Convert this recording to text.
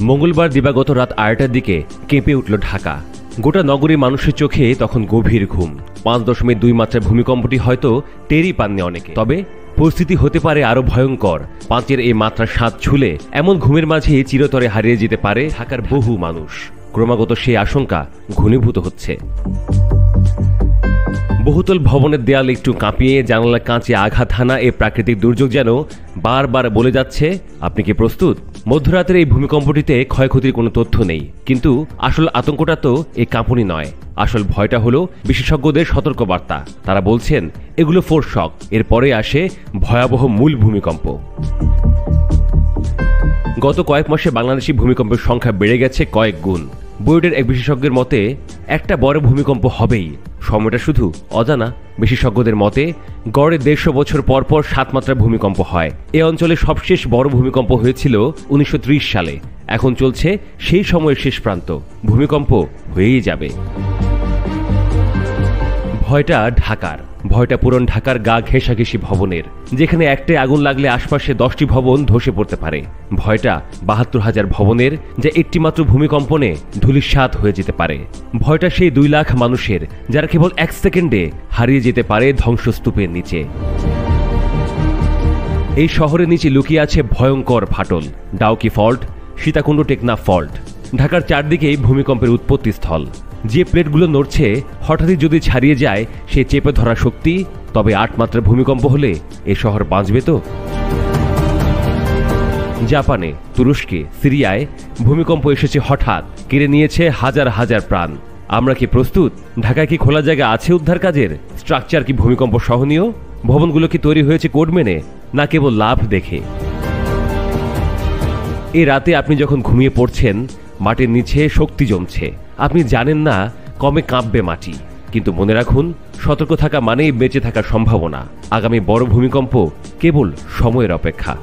মঙ্গলবার দিবাগত রাত 8টার দিকে কেঁপে উঠল ঢাকা। গোটা নগরী মানুষের চোখে তখন গভীর ঘুম। 5.2 মাত্রার ভূমিকম্পটি হয়তো টেরই পাননি অনেকে, তবে পরিস্থিতি হতে পারে আরো ভয়ঙ্কর। 5-এর এই মাত্রা 7 ছুলে এমন ঘুমের মাঝে চিরতরে হারিয়ে যেতে পারে ঢাকার বহু মানুষ। ক্রমাগত সেই আশঙ্কা ঘনীভূত হচ্ছে। বহুতল ভবনের দেয়াল একটু কাঁপিয়ে জানালার কাঁচে আঘাত হানা এই প্রাকৃতিক দুর্যোগ যেন বারবার বলে যাচ্ছে, আপনি কি প্রস্তুত? মধ্যরাতের এই ভূমিকম্পটিতে ক্ষয়ক্ষতির কোনো তথ্য নেই, কিন্তু আসল আতঙ্কটা তো এই কাঁপুনি নয়। আসল ভয়টা হলো বিশেষজ্ঞদের সতর্কবার্তা। তারা বলছেন এগুলো ফোরশক, এরপরে আসে ভয়াবহ মূল ভূমিকম্প। গত কয়েক মাসে বাংলাদেশি ভূমিকম্পের সংখ্যা বেড়ে গেছে কয়েক গুণ। বোর্ডের এক বিশেষজ্ঞের মতে একটা বড় ভূমিকম্প হবেই, সময়টা শুধু অজানা। বিশেষজ্ঞদের মতে গড়ে 150 বছর পর পর 7 মাত্রার ভূমিকম্প হয়। এ অঞ্চলে সবশেষ বড় ভূমিকম্প হয়েছিল 1930 সালে। এখন চলছে সেই সময়ের শেষ প্রান্ত। ভূমিকম্প হয়েই যাবে। ভয়টা ঢাকার, ভয়টা পুরন ঢাকার গা ঘেঁষাঘেঁষি ভবনের, যেখানে একটাই আগুন লাগলে আশপাশে 10টি ভবন ধসে পড়তে পারে। ভয়টা 72,000 ভবনের, যা একটি মাত্র ভূমিকম্পনে ধূলিসাৎ হয়ে যেতে পারে। ভয়টা সেই 2 লাখ মানুষের, যারা কেবল 1 সেকেন্ডে হারিয়ে যেতে পারে ধ্বংসস্তূপের নিচে। এই শহরের নিচে লুকিয়ে আছে ভয়ঙ্কর ফাটল, ডাউকি ফল্ট, সীতাকুণ্ড টেকনাফ ফল্ট। ঢাকার চারদিকেই ভূমিকম্পের উৎপত্তি স্থল। যে প্লেটগুলো নড়ছে হঠাৎই যদি ছাড়িয়ে যায় সেই চেপে ধরা শক্তি, তবে 8 মাত্রার ভূমিকম্প হলে এ শহর বাঁচবে তো? জাপানে, তুরস্কে, সিরিয়ায় ভূমিকম্প এসেছে হঠাৎ, কেড়ে নিয়েছে হাজার হাজার প্রাণ। আমরা কি প্রস্তুত? ঢাকায় কি খোলা জায়গা আছে উদ্ধার কাজের? স্ট্রাকচার কি ভূমিকম্প সহনীয়? ভবনগুলো কি তৈরি হয়েছে কোড মেনে, না কেবল লাভ দেখে? এই রাতে আপনি যখন ঘুমিয়ে পড়ছেন, মাটির নিচে শক্তি জমছে। আপনি জানেন না কবে কাঁপবে মাটি, কিন্তু মনে রাখুন, সতর্ক থাকা মানেই বেঁচে থাকার সম্ভাবনা। আগামী বড় ভূমিকম্প কেবল সময়ের অপেক্ষা।